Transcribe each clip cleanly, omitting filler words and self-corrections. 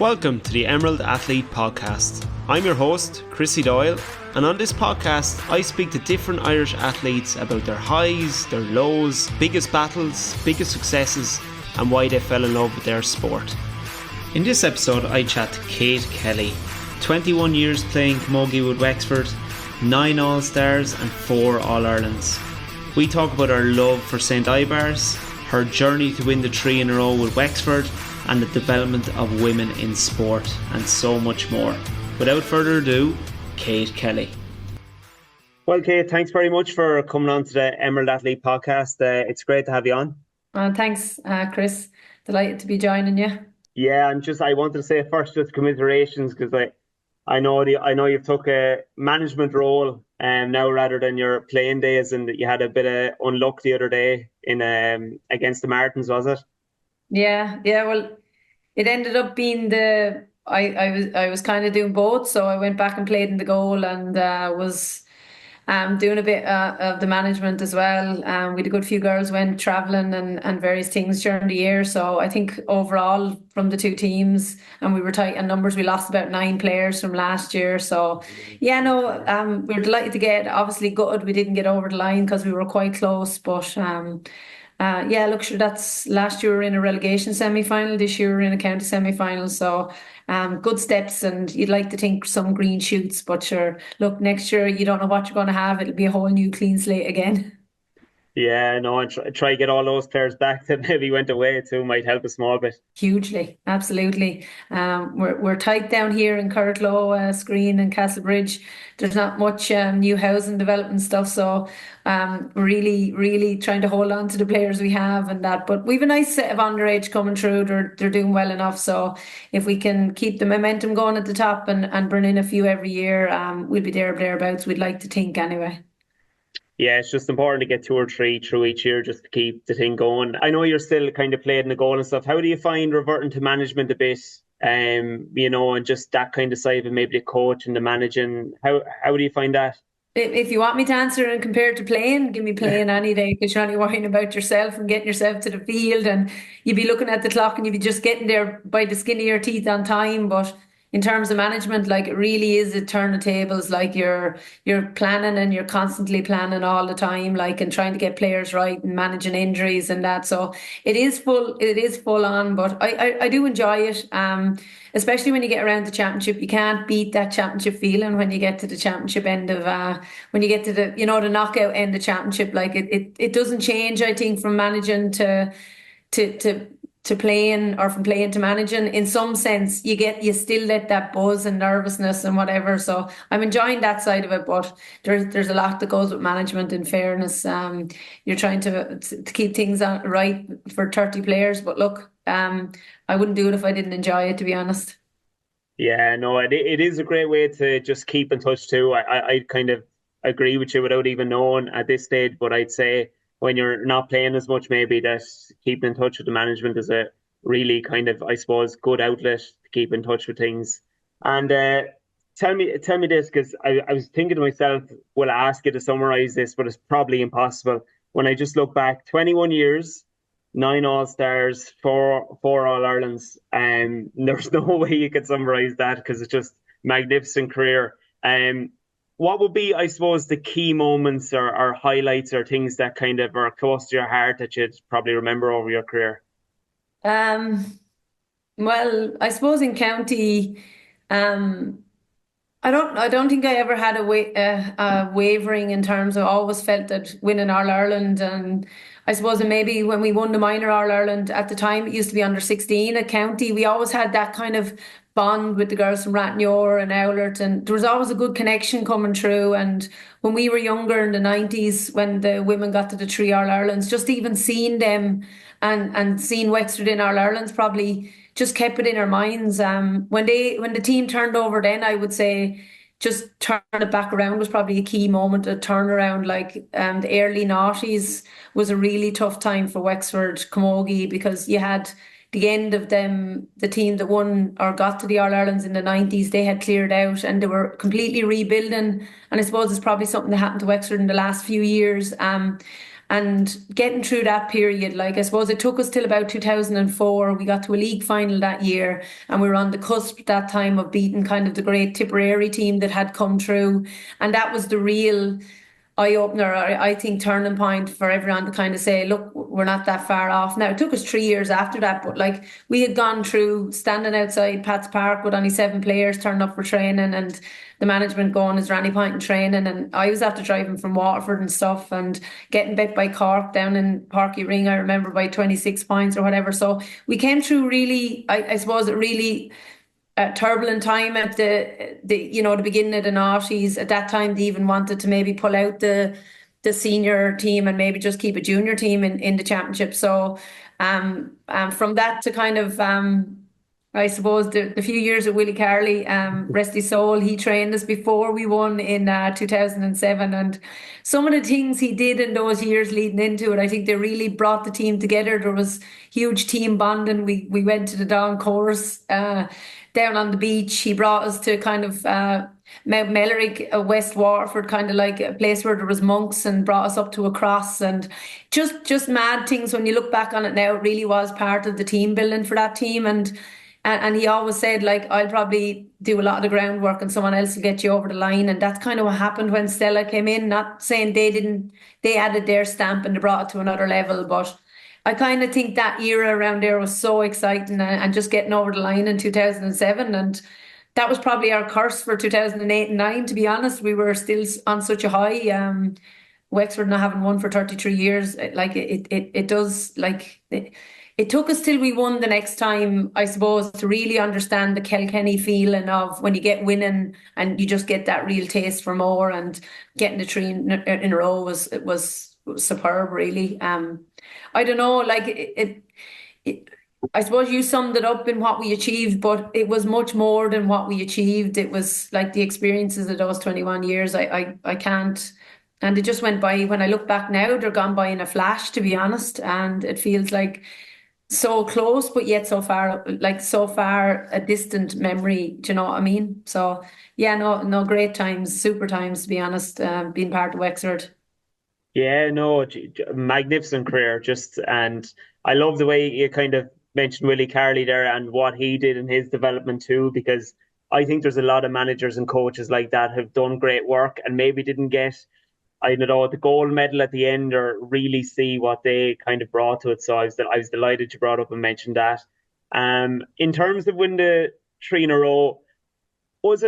Welcome to the Emerald Athlete Podcast. I'm your host, Chrissy Doyle, and on this podcast I speak to different Irish athletes about their highs, their lows, biggest battles, biggest successes, and why they fell in love with their sport. In this episode I chat to Kate Kelly, 21 years playing Camogie with Wexford, 9 All-Stars and 4 All-Irelands. We talk about her love for St Ibar's, her journey to win the 3 in a row with Wexford, and the development of women in sport, and so much more. Without further ado, Kate Kelly. Well, Kate, thanks very much for coming on to the Emerald Athlete Podcast. It's great to have you on. Thanks, Chris. Delighted to be joining you. Yeah, I wanted to say first just commiserations, because I know you've took a management role now rather than your playing days, and you had a bit of unluck the other day in against the Martins, was it? Yeah. Well, it ended up being I was kind of doing both, so I went back and played in the goal and was doing a bit of the management as well. We had a good few girls went traveling and various things during the year. So I think overall from the two teams, and we were tight on numbers, we lost about 9 players from last year. So yeah, no, we're delighted to get, obviously good. We didn't get over the line because we were quite close, but yeah, look, sure, that's last year we were in a relegation semi-final, this year we're in a county semi-final. So good steps, and you'd like to think some green shoots, but sure, look, next year you don't know what you're going to have. It'll be a whole new clean slate again. Yeah, no, and try to get all those players back that maybe went away too might help a small bit. Hugely, absolutely. We're tight down here in Carricklow, Screen and Castlebridge. There's not much new housing development stuff, so really trying to hold on to the players we have and that. But we've a nice set of underage coming through. They're doing well enough. So if we can keep the momentum going at the top and bring in a few every year, we'll be there or thereabouts. We'd like to think anyway. Yeah, it's just important to get 2 or 3 through each year just to keep the thing going. I know you're still kind of playing the goal and stuff. How do you find reverting to management a bit? And just that kind of side of maybe the coach and the managing. How do you find that? If you want me to answer and compare to playing, give me playing any day, because you're only worrying about yourself and getting yourself to the field, and you'd be looking at the clock and you'd be just getting there by the skin of your teeth on time. But in terms of management, like, it really is a turn of tables. Like, you're planning and you're constantly planning all the time, like, and trying to get players right and managing injuries and that. So it is full on, but I do enjoy it. Especially when you get around the championship, you can't beat that championship feeling when you get to the championship end of when you get to the knockout end of championship. Like, it doesn't change, I think, from managing to playing, or from playing to managing. In some sense, you still let that buzz and nervousness and whatever. So I'm enjoying that side of it, but there's a lot that goes with management. In fairness, you're trying to keep things right for 30 players. But look, I wouldn't do it if I didn't enjoy it, to be honest. Yeah, no, it is a great way to just keep in touch too. I kind of agree with you without even knowing at this stage, but I'd say when you're not playing as much, maybe that keeping in touch with the management is a really kind of, I suppose, good outlet to keep in touch with things. And tell me this, because I was thinking to myself, will I ask you to summarize this, but it's probably impossible. When I just look back, 21 years, 9 All-Stars, 4 All-Irelands, and there's no way you could summarize that, because it's just magnificent career. What would be, I suppose, the key moments or highlights or things that kind of are close to your heart that you'd probably remember over your career? Well, I suppose in county, um, I don't think I ever had a wavering in terms of, always felt that winning All Ireland. And I suppose that maybe when we won the minor All Ireland at the time, it used to be under 16 at county. We always had that kind of bond with the girls from Rathnure and Owlert, and there was always a good connection coming through. And when we were younger in the 90s, when the women got to the 3 All Irelands, just even seeing them and seeing Wexford in All Ireland's probably just kept it in our minds. When the team turned over, then I would say just turn it back around was probably a key moment, a turnaround. Like, the early noughties was a really tough time for Wexford Camogie, because you had the end of them, the team that won or got to the All Irelands in the 90s, they had cleared out and they were completely rebuilding. And I suppose it's probably something that happened to Wexford in the last few years. And getting through that period, like I suppose it took us till about 2004. We got to a league final that year, and we were on the cusp at that time of beating kind of the great Tipperary team that had come through. And that was the real eye opener, I think, turning point for everyone to kind of say, look, we're not that far off. Now, it took us 3 years after that, but like we had gone through standing outside Pat's Park with only 7 players turning up for training, and the management going, is there any point in training? And I was after driving from Waterford and stuff and getting bet by Cork down in Parky Ring, I remember, by 26 points or whatever. So we came through really, I suppose it really turbulent time at the beginning of the noughties. At that time, they even wanted to maybe pull out the senior team and maybe just keep a junior team in the championship. So from that to kind of I suppose the few years of Willie Carley, rest his soul, he trained us before we won in 2007. And some of the things he did in those years leading into it, I think they really brought the team together. There was huge team bonding. We went to the Down course down on the beach. He brought us to kind of Mount Melerick, West Waterford, kind of like a place where there was monks, and brought us up to a cross, and just mad things. When you look back on it now, it really was part of the team building for that team. And he always said, like, I'll probably do a lot of the groundwork and someone else will get you over the line. And that's kind of what happened when Stella came in. Not saying they didn't, they added their stamp and they brought it to another level. But I kind of think that era around there was so exciting, and just getting over the line in 2007. And that was probably our curse for 2008 and 9, to be honest. We were still on such a high. Wexford not having won for 33 years, like it does, like it took us till we won the next time, I suppose, to really understand the Kilkenny feeling of when you get winning and you just get that real taste for more. And getting the three in a row was superb, really. I don't know, like it I suppose you summed it up in what we achieved, but it was much more than what we achieved. It was like the experiences of those 21 years. I can't. And it just went by. When I look back now, they're gone by in a flash, to be honest. And it feels like so close, but yet so far, like so far a distant memory. Do you know what I mean? So yeah, no, great times, super times, to be honest. Being part of Wexford. Yeah, no, magnificent career. Just and I love the way you kind of mentioned Willie Carley there and what he did in his development too, because I think there's a lot of managers and coaches like that have done great work and maybe didn't get, I don't know, the gold medal at the end or really see what they kind of brought to it. So I was delighted you brought up and mentioned that. In terms of winning the three in a row, was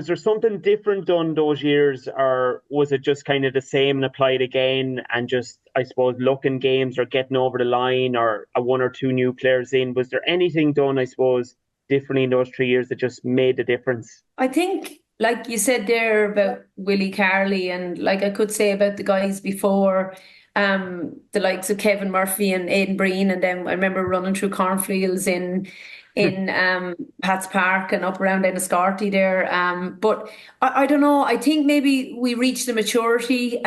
there something different done those years, or was it just kind of the same and applied again, and just, I suppose, luck in games or getting over the line, or a one or two new players in? Was there anything done, I suppose, differently in those 3 years that just made the difference? I think, like you said there about Willie Carley, and like I could say about the guys before, the likes of Kevin Murphy and Aidan Breen, and then I remember running through cornfields in Pat's Park and up around Enniscorthy there. But I don't know. I think maybe we reached the maturity.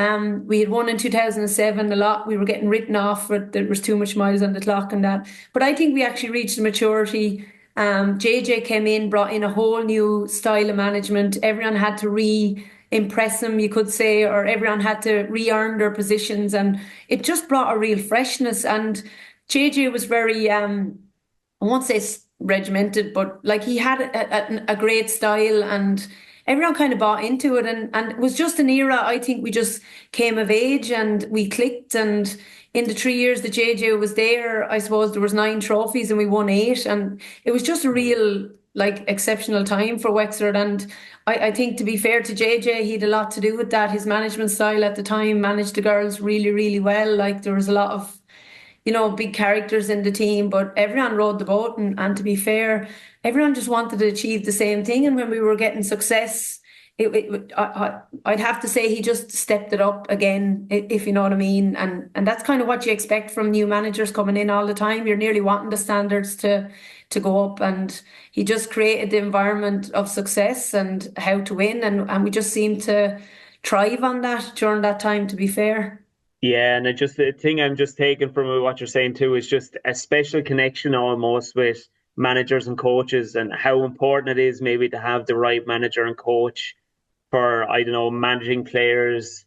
We had won in 2007 a lot. We were getting written off for there was too much miles on the clock and that. But I think we actually reached the maturity. JJ came in, brought in a whole new style of management. Everyone had to impress him, you could say, or everyone had to re-earn their positions, and it just brought a real freshness. And JJ was very, I won't say regimented, but like he had a great style, and everyone kind of bought into it. And it was just an era. I think we just came of age and we clicked. And in the 3 years that JJ was there, I suppose there was 9 trophies and we won 8. And it was just a real, like, exceptional time for Wexford. And I think, to be fair to JJ, he had a lot to do with that. His management style at the time managed the girls really, really well. Like, there was a lot of big characters in the team, but everyone rode the boat. And to be fair, everyone just wanted to achieve the same thing. And when we were getting success, I'd have to say he just stepped it up again, if you know what I mean. And that's kind of what you expect from new managers coming in all the time. You're nearly wanting the standards to go up. And he just created the environment of success and how to win. And we just seemed to thrive on that during that time, to be fair. Yeah, and the thing I'm just taking from what you're saying too is just a special connection almost with managers and coaches, and how important it is maybe to have the right manager and coach for, I don't know, managing players,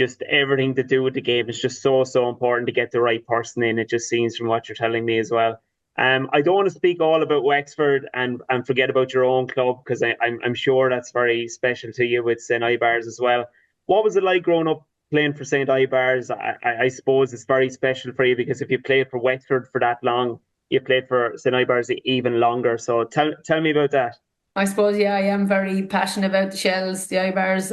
just everything to do with the game is just so important to get the right person in. It just seems from what you're telling me as well. I don't want to speak all about Wexford and forget about your own club because I'm sure that's very special to you with St. Ibars as well. What was it like growing up playing for St. Ibars? I suppose it's very special for you because if you played for Wexford for that long, you played for St. Ibars even longer. So tell me about that. I suppose, yeah, I am very passionate about the Shells, the Ibars.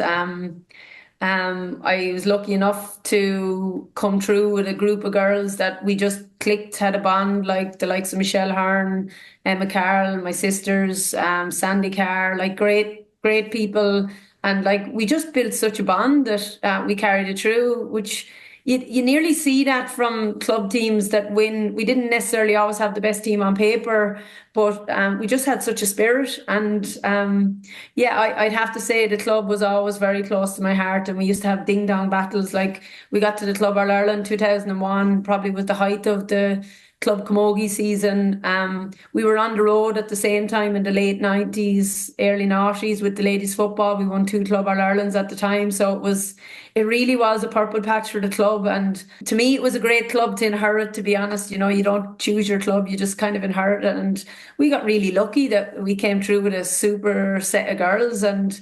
I was lucky enough to come through with a group of girls that we just clicked, had a bond, like the likes of Michelle Hearn, Emma Carroll, my sisters, Sandy Carr, like great people. And like we just built such a bond that we carried it through, which you nearly see that from club teams that win. We didn't necessarily always have the best team on paper, but we just had such a spirit. And yeah, I'd have to say the club was always very close to my heart. And we used to have ding dong battles. Like we got to the Club All Ireland 2001, probably was the height of the Club Camogie season. We were on the road at the same time in the late 90s, early 90s with the ladies football. We won two Club All Irelands at the time. So it really was a purple patch for the club. And to me, it was a great club to inherit, to be honest. You know, you don't choose your club, you just kind of inherit it. And we got really lucky that we came through with a super set of girls and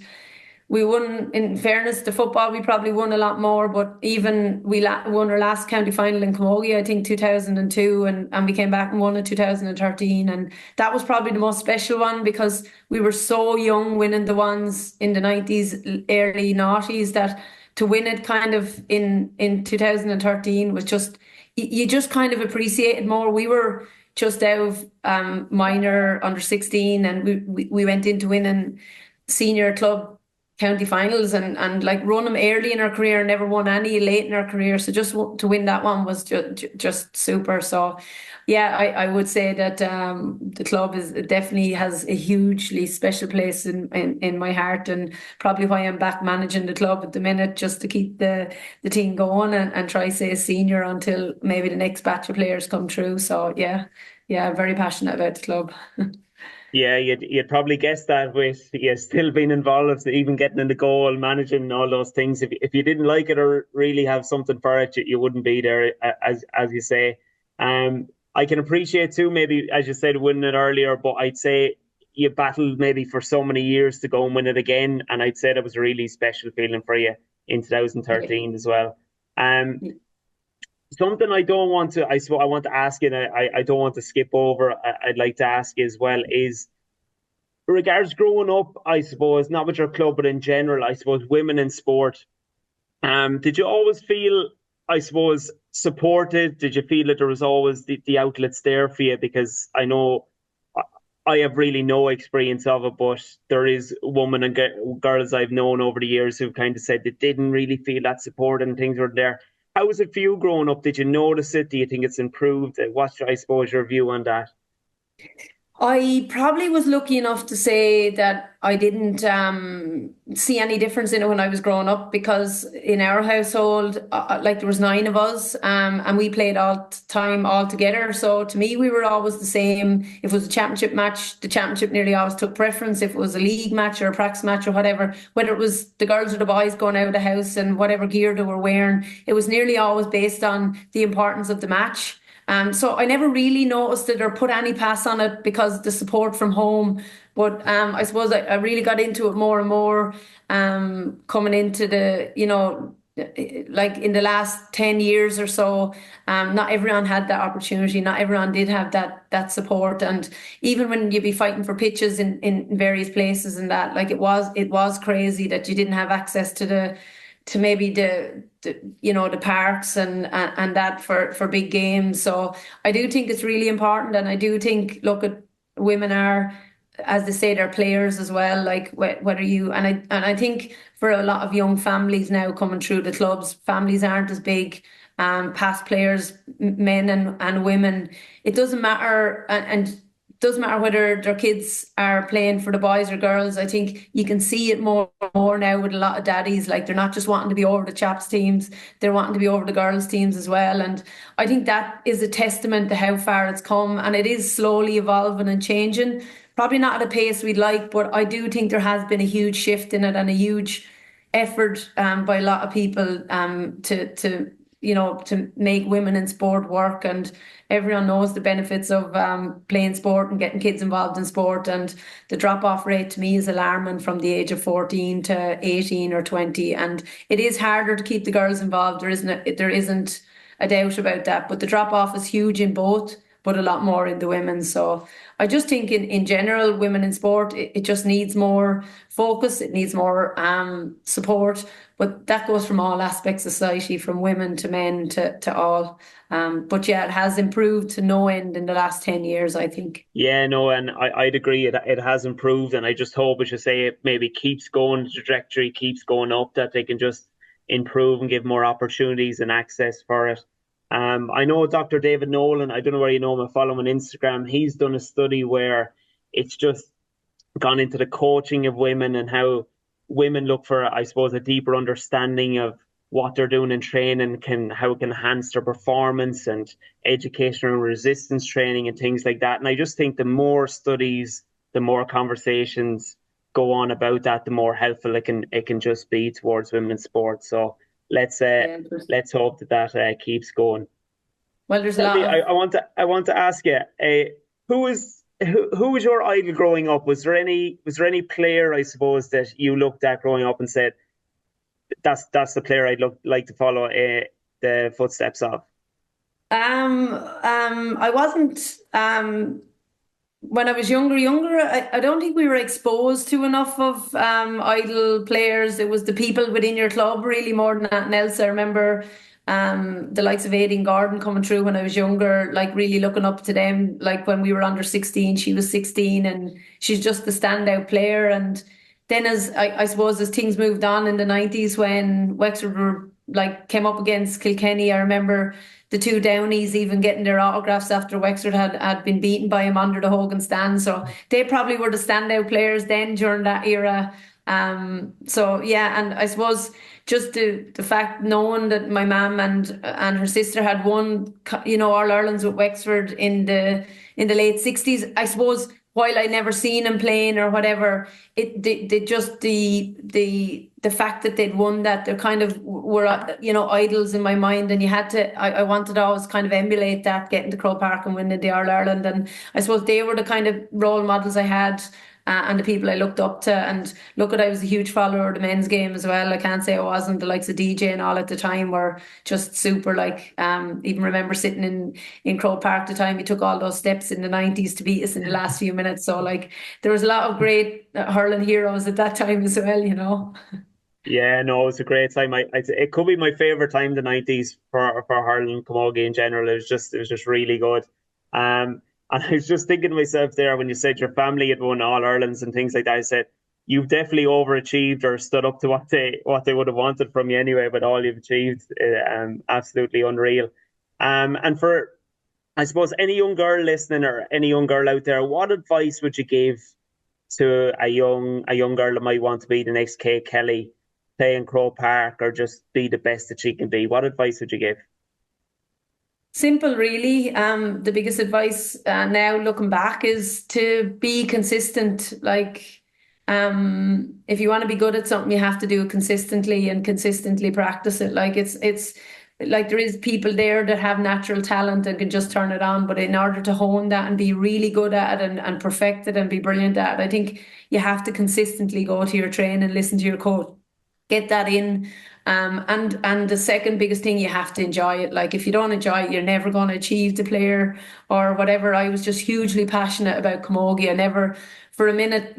we won, in fairness to football, we probably won a lot more, but even won our last county final in Camogie, I think 2002, and we came back and won in 2013. And that was probably the most special one because we were so young winning the ones in the 90s, early noughties, that to win it kind of in 2013 was just, you just kind of appreciated more. We were just out of minor under 16 and we went into winning senior club county finals and like run them early in our career and never won any late in our career. So just to win that one was just super. So yeah, I would say that the club is definitely has a hugely special place in my heart and probably why I'm back managing the club at the minute just to keep the team going and try to stay senior until maybe the next batch of players come through. So yeah, very passionate about the club. Yeah, you'd probably guess that with you still being involved, even getting in the goal, managing all those things. If you didn't like it or really have something for it, you wouldn't be there, as you say. I can appreciate too, maybe as you said, winning it earlier, but I'd say you battled maybe for so many years to go and win it again, and I'd say that was a really special feeling for you in Yeah. 2013 as well. Um, Something I don't want to, I want to ask you, and I don't want to skip over. I'd like to ask you as well is regards growing up, I suppose, not with your club, but in general, I suppose women in sport. Did you always feel, I suppose, supported? Did you feel that there was always the outlets there for you? Because I know I have really no experience of it, but there is women and girls I've known over the years who've kind of said they didn't really feel that support and things were there. How was it for you growing up? Did you notice it? Do you think it's improved? What's, I suppose, your view on that? I probably was lucky enough to say that I didn't see any difference in it when I was growing up because in our household, like there was nine of us, and we played all the time all together. So to me, we were always the same. If it was a championship match, the championship nearly always took preference. If it was a league match or a practice match or whatever, whether it was the girls or the boys going out of the house and whatever gear they were wearing, it was nearly always based on the importance of the match. So I never really noticed it or put any pass on it because the support from home. But I suppose I really got into it more and more coming into like in the last 10 years or so. Not everyone had that opportunity. Not everyone did have that support. And even when you'd be fighting for pitches in various places and that, like it was crazy that you didn't have access to maybe the parks and that for big games. So I do think it's really important, and I do think look at women are, as they say, they're players as well. Like whether you and I think for a lot of young families now coming through the clubs, families aren't as big. Past players, men and women, it doesn't matter, and doesn't matter whether their kids are playing for the boys or girls. I think you can see it more now with a lot of daddies. Like they're not just wanting to be over the chaps teams, they're wanting to be over the girls teams as well. And I think that is a testament to how far it's come. And it is slowly evolving and changing. Probably not at a pace we'd like, but I do think there has been a huge shift in it and a huge effort by a lot of people to to make women in sport work, and everyone knows the benefits of playing sport and getting kids involved in sport. And the drop-off rate to me is alarming from the age of 14 to 18 or 20. And it is harder to keep the girls involved. There isn't a doubt about that. But the drop-off is huge in both, but a lot more in the women. So I just think in general, women in sport, it just needs more focus. It needs more support. But that goes from all aspects of society, from women to men to all. But yeah, it has improved to no end in the last 10 years, I think. Yeah, no, and I'd agree. It has improved, and I just hope, as you say, it maybe keeps going, the trajectory keeps going up, that they can just improve and give more opportunities and access for it. I know Dr. David Nolan, I don't know where you know him, I follow him on Instagram. He's done a study where it's just gone into the coaching of women and how women look for, I suppose, a deeper understanding of what they're doing in training, how it can enhance their performance, and educational and resistance training and things like that. And I just think the more studies, the more conversations go on about that, the more helpful it can just be towards women's sports. So let's uh, Yeah. let's hope that keeps going. Well, there's a Tell lot me, of I want to ask you, who was your idol growing up? Was there any player, I suppose, that you looked at growing up and said, that's the player I'd like to follow the footsteps of? I wasn't when I was younger, I don't think we were exposed to enough of idol players. It was the people within your club really more than anything else. I remember the likes of Aidan Gordon coming through when I was younger, like really looking up to them. Like when we were under 16, she was 16 and she's just the standout player. And then as I suppose as things moved on in the 90s when Wexford were like came up against Kilkenny, I remember the two Downies even getting their autographs after Wexford had been beaten by him under the Hogan stand. So they probably were the standout players then during that era. So yeah, and I suppose just the fact knowing that my mum and her sister had won, All Irelands with Wexford in the late 60s. I suppose while I never seen him playing or whatever, the fact that they'd won that, they kind of were idols in my mind, and you had to. I wanted to always kind of emulate that, getting to Croke Park and winning the All Ireland, and I suppose they were the kind of role models I had. And the people I looked up to. And look, I was a huge follower of the men's game as well. I can't say I wasn't. The likes of DJ and all at the time were just super. Like, even remember sitting in Croke Park the time he took all those steps in the 90s to beat us in the last few minutes. So like, there was a lot of great hurling heroes at that time as well. Yeah, no, it was a great time. It could be my favorite time, the '90s for hurling camogie in general. It was just really good. And I was just thinking to myself there when you said your family had won All Irelands and things like that. I said you've definitely overachieved or stood up to what they would have wanted from you anyway. But all you've achieved, absolutely unreal. And for, I suppose, any young girl listening or any young girl out there, what advice would you give to a young girl that might want to be the next Kate Kelly, play in Croke Park, or just be the best that she can be? What advice would you give? Simple, really. The biggest advice now looking back is to be consistent. Like, if you want to be good at something, you have to do it consistently and consistently practice it. Like it's like there is people there that have natural talent and can just turn it on, but in order to hone that and be really good at it and perfect it and be brilliant at it, I think you have to consistently go to your training, listen to your coach, get that in. And the second biggest thing, you have to enjoy it. Like if you don't enjoy it, you're never going to achieve the player or whatever. I was just hugely passionate about camogie. I never for a minute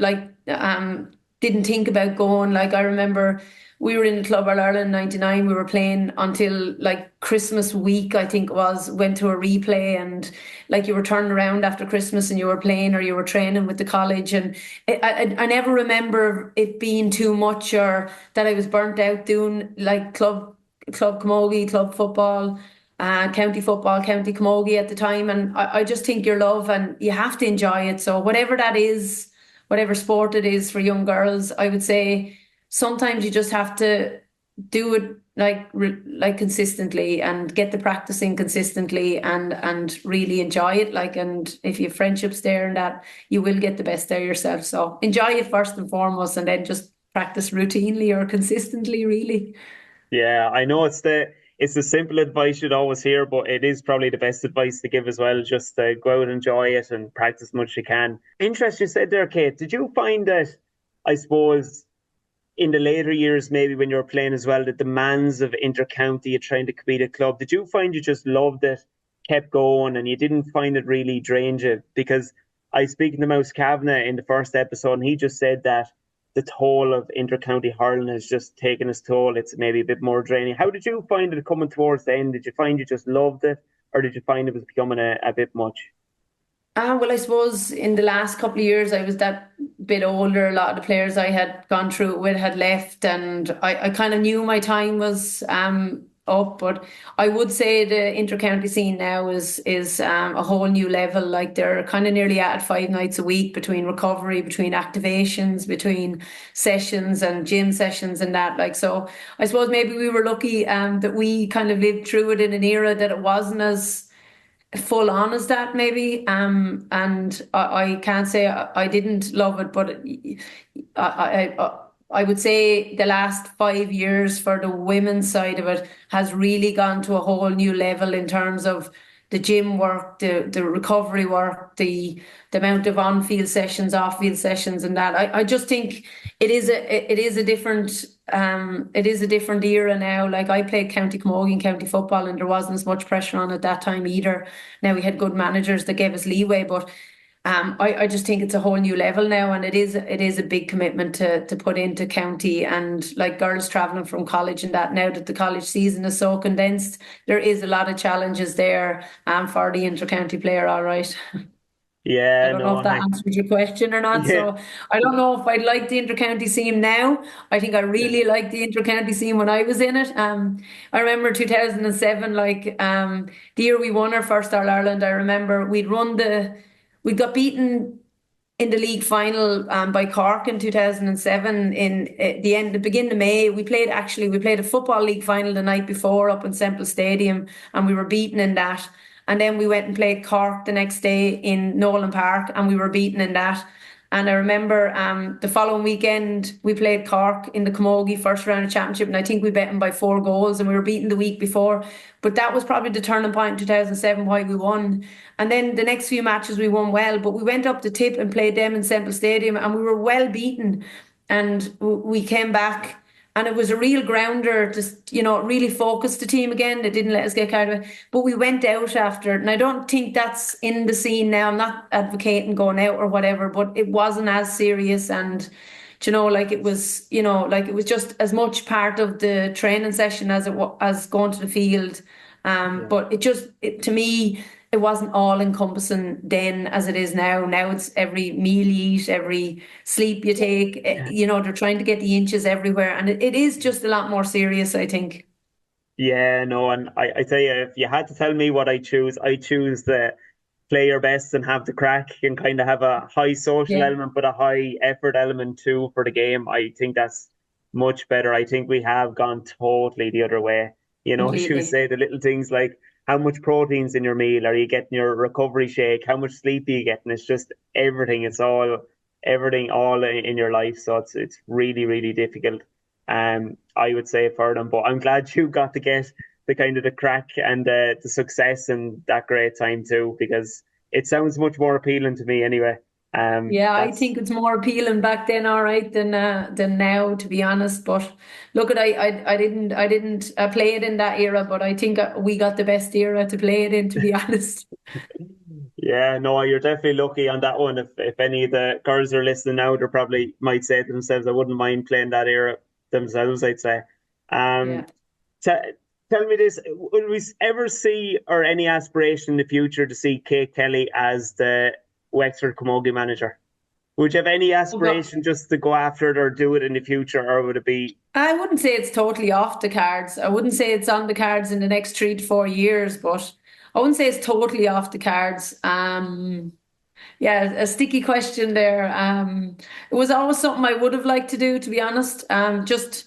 didn't think about going. Like I remember we were in the Club All Ireland '99. We were playing until like Christmas week, I think it was, went to a replay, and like you were turning around after Christmas and you were playing or you were training with the college. And I never remember it being too much or that I was burnt out doing like club camogie, club football, county football, county camogie at the time. And I just think your love and you have to enjoy it. So whatever that is, whatever sport it is for young girls, I would say sometimes you just have to do it like consistently and get the practicing consistently and really enjoy it. Like, and if you have friendships there and that, you will get the best there yourself. So enjoy it first and foremost, and then just practice routinely or consistently, really. Yeah, I know it's the simple advice you'd always hear, but it is probably the best advice to give as well. Just to go out and enjoy it and practice as much as you can. Interest you said there, Kate. Did you find that? I suppose in the later years, maybe when you were playing as well, the demands of intercounty, you're trying to compete at club. Did you find you just loved it, kept going, and you didn't find it really drained you? Because I was speaking to Mouse Kavanagh in the first episode, and he just said that the toll of intercounty hurling has just taken its toll. It's maybe a bit more draining. How did you find it coming towards the end? Did you find you just loved it, or did you find it was becoming a bit much? Well, I suppose in the last couple of years, I was that bit older. A lot of the players I had gone through it with had left, and I kind of knew my time was up. But I would say the intercounty scene now is a whole new level. Like they're kind of nearly at it 5 nights a week between recovery, between activations, between sessions and gym sessions and that. Like so, I suppose maybe we were lucky that we kind of lived through it in an era that it wasn't as full on as that maybe and I can't say I didn't love it, but I would say the last 5 years for the women's side of it has really gone to a whole new level in terms of the gym work, the recovery work, the amount of on-field sessions, off-field sessions, and that. I just think it is a different era now. Like I played county camogie and county football, and there wasn't as much pressure on at that time either. Now we had good managers that gave us leeway, but I just think it's a whole new level now, and it is a big commitment to put into county and like girls traveling from college and that. Now that the college season is so condensed, there is a lot of challenges there for the inter-county player. All right. I Yeah, don't know no, if that answers your question or not. yeah, So I don't know if I'd like the inter-county scene now. I think I really liked the inter-county scene when I was in it. I remember 2007, like the year we won our first All Ireland. I remember we got beaten in the league final by Cork in 2007 in the beginning of May. We played a football league final the night before up in Semple Stadium, and we were beaten in that. And then we went and played Cork the next day in Nolan Park, and we were beaten in that. And I remember the following weekend we played Cork in the Camogie first round of championship, and I think we beat them by 4 goals, and we were beaten the week before. But that was probably the turning point in 2007 why we won. And then the next few matches we won well, but we went up the tip and played them in Semple Stadium, and we were well beaten. And we came back. And it was a real grounder, just, it really focused the team again. They didn't let us get carried away. But we went out after it. And I don't think that's in the scene now. I'm not advocating going out or whatever, but it wasn't as serious. And, like it was, like it was just as much part of the training session as as going to the field. yeah. But to me, it wasn't all encompassing then as it is now. Now it's every meal you eat, every sleep you take. They're trying to get the inches everywhere, and it is just a lot more serious, I think. Yeah, no, and I tell you, if you had to tell me what I choose the play your best and have the crack and kind of have a high social Yeah, element, but a high effort element too for the game. I think that's much better. I think we have gone totally the other way. As you completely. say, the little things like how much protein's in your meal, are you getting your recovery shake, how much sleep are you getting? It's just everything. It's all everything all in your life. So it's really, really difficult. I would say for them, but I'm glad you got to get the kind of the crack and the success and that great time too, because it sounds much more appealing to me anyway. Yeah, I That's think it's more appealing back then, all right, than now, to be honest. But look, I didn't play it in that era, but I think we got the best era to play it in, to be honest. yeah, no, you're definitely lucky on that one. If any of the girls are listening now, they probably might say to themselves, I wouldn't mind playing that era themselves, I'd say. Um, Yeah. t Tell me this, will we ever see or any aspiration in the future to see Kate Kelly as the Wexford Camogie manager? Would you have any aspiration just to go after it or do it in the future, or would it be? I wouldn't say it's totally off the cards. I wouldn't say it's on the cards in the next 3 to 4 years, but I wouldn't say it's totally off the cards. Yeah, a sticky question there. It was always something I would have liked to do, to be honest. Just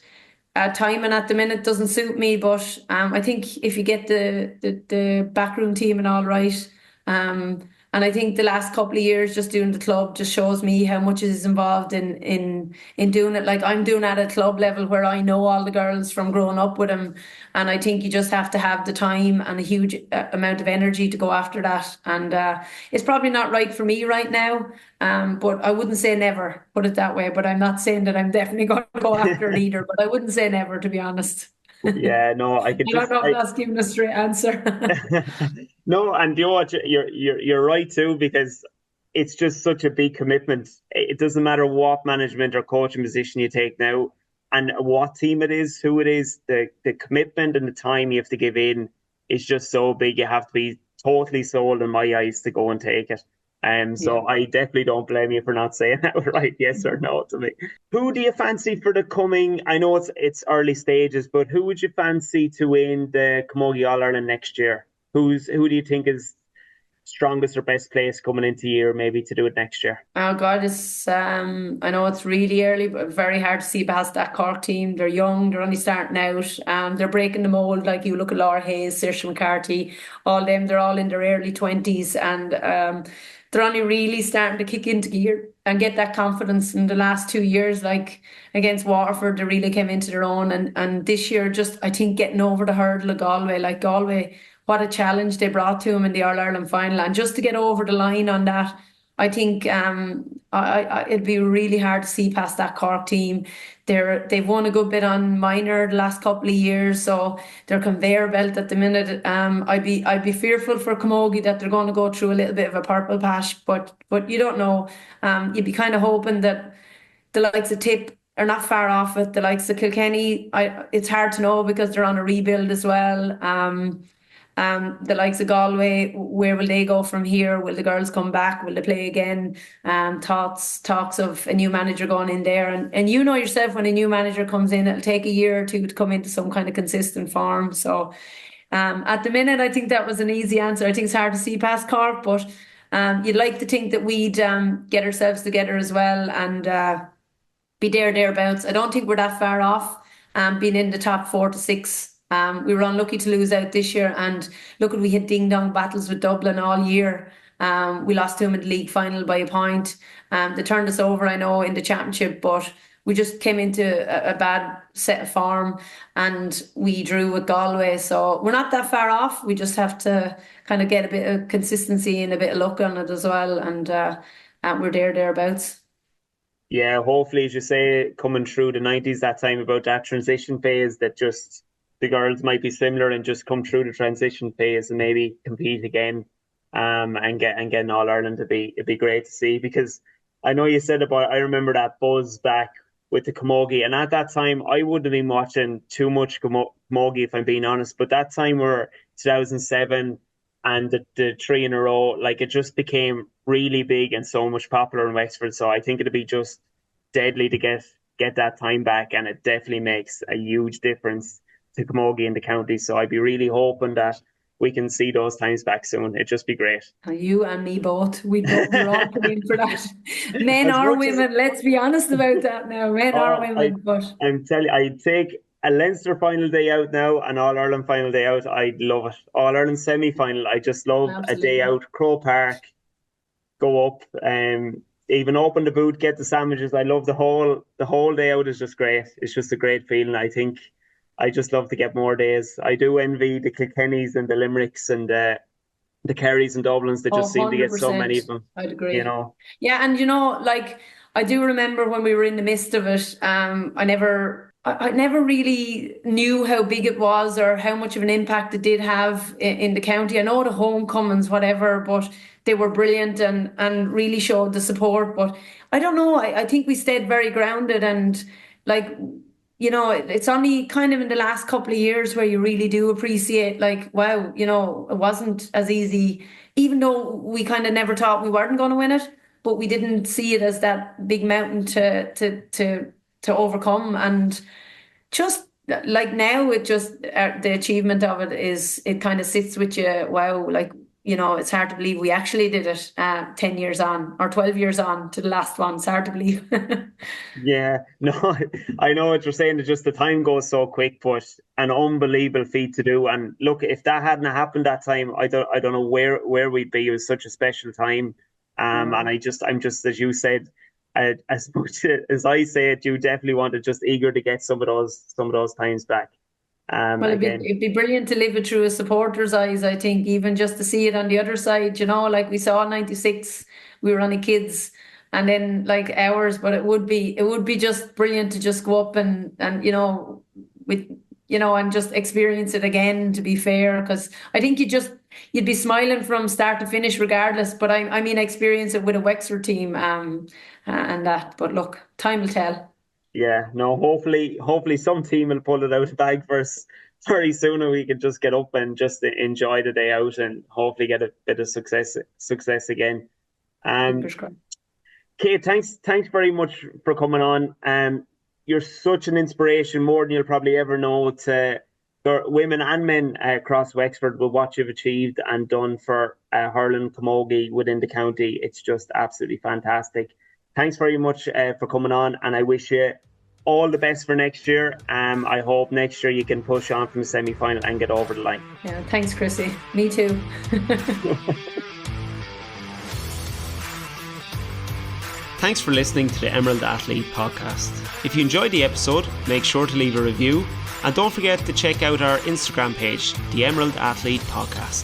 timing at the minute doesn't suit me, but I think if you get the backroom team and all right, And I think the last couple of years just doing the club just shows me how much is involved in doing it. Like I'm doing at a club level where I know all the girls from growing up with them. And I think you just have to have the time and a huge amount of energy to go after that. And it's probably not right for me right now. But I wouldn't say never, put it that way. But I'm not saying that I'm definitely going to go after it either. But I wouldn't say never, to be honest. Yeah, no, I could I don't just know if I that's giving a straight answer. no, and you know what, you're right too, because it's just such a big commitment. It doesn't matter what management or coaching position you take now, and what team it is, who it is, the commitment and the time you have to give in is just so big. You have to be totally sold in my eyes to go and take it. Yeah. So I definitely don't blame you for not saying that right, yes or no to me. Who do you fancy for the coming? I know it's early stages, but who would you fancy to win the Camogie All Ireland next year? Who do you think is strongest or best place coming into the year, maybe to do it next year? Oh God, it's I know it's really early, but very hard to see past that Cork team. They're young, they're only starting out. They're breaking the mold. Like you look at Laura Hayes, Saoirse McCarthy, all them, they're all in their early 20s and they're only really starting to kick into gear and get that confidence in the last 2 years, like against Waterford, they really came into their own and this year just I think getting over the hurdle of Galway, like Galway, what a challenge they brought to them in the All Ireland final. And just to get over the line on that, I think it'd be really hard to see past that Cork team. They've won a good bit on minor the last couple of years, so they're conveyor belt at the minute. I'd be fearful for Camogie that they're going to go through a little bit of a purple patch, but you don't know. You'd be kind of hoping that the likes of Tip are not far off it. The likes of Kilkenny, it's hard to know because they're on a rebuild as well. The likes of Galway, where will they go from here? Will the girls come back? Will they play again? Talks of a new manager going in there, and you know yourself when a new manager comes in, it'll take a year or two to come into some kind of consistent form. So, at the minute, I think that was an easy answer. I think it's hard to see past Cork, but you'd like to think that we'd get ourselves together as well and be thereabouts. I don't think we're that far off being in the top 4 to 6. We were unlucky to lose out this year, and look, we had ding dong battles with Dublin all year. We lost to them in the league final by a point. They turned us over, I know, in the championship, but we just came into a bad set of form and we drew with Galway. So we're not that far off. We just have to kind of get a bit of consistency and a bit of luck on it as well. And we're thereabouts. Yeah, hopefully, as you say, coming through the 90s, that time about that transition phase, that just the girls might be similar and just come through the transition phase and maybe compete again, and get an All Ireland. It'd be great to see, because I know you said about, I remember that buzz back with the Camogie, and at that time I wouldn't have been watching too much Camogie, if I'm being honest, but that time were 2007 and the three in a row, like it just became really big and so much popular in Wexford. So I think it'd be just deadly to get that time back, and it definitely makes a huge difference to Camogie in the county. So I'd be really hoping that we can see those times back soon. It'd just be great. You and me both. We're all coming for that. Men As or much as women, let's be honest about that now. Men or oh, women, but I'm telling you, I'd take a Leinster final day out now, an All Ireland final day out. I'd love it. All Ireland semi final. I just love a day absolutely. out, Crow Park, go up, even open the boot, get the sandwiches. I love the whole day out is just great. It's just a great feeling. I think I just love to get more days. I do envy the Kilkennys and the Limericks and the Kerrys and Dublins that Oh, just seem to get so 100%. many of them. I'd You agree. know. Yeah, and like I do remember when we were in the midst of it, I never really knew how big it was or how much of an impact it did have in the county. I know the homecomings, whatever, but they were brilliant and really showed the support. But I don't know, I think we stayed very grounded and like it's only kind of in the last couple of years where you really do appreciate, like, wow, it wasn't as easy, even though we kind of never thought we weren't going to win it, but we didn't see it as that big mountain to overcome. And just like now, it just the achievement of it kind of sits with you. Wow, like it's hard to believe we actually did it 10 years on or 12 years on to the last one. It's hard to believe. Yeah, no, I know what you're saying. It's just the time goes so quick, but an unbelievable feat to do. And look, if that hadn't happened that time, I don't know where we'd be. It was such a special time. And Yeah. I'm just as you said, as much as I say it, you definitely wanted just eager to get some of those times back. Well, Again, it'd be brilliant to live it through a supporter's eyes, I think, even just to see it on the other side, like we saw in 96, we were only kids and then like hours, but it would be just brilliant to just go up and with, and just experience it again, to be fair, because I think you'd be smiling from start to finish regardless, but I mean, experience it with a Wexford team, and that, but look, time will tell. yeah, no, hopefully some team will pull it out of the bag for us very soon and we can just get up and just enjoy the day out and hopefully get a bit of success again. Um, Fingers crossed. Kate, thanks very much for coming on. You're such an inspiration, more than you'll probably ever know, to women and men across Wexford with what you've achieved and done for hurling camogie within the county. It's just absolutely fantastic. Thanks very much for coming on, and I wish you all the best for next year. I hope next year you can push on from the semi-final and get over the line. Yeah, thanks, Chrissy. Me too. Thanks for listening to the Emerald Athlete podcast. If you enjoyed the episode, make sure to leave a review and don't forget to check out our Instagram page, the Emerald Athlete Podcast.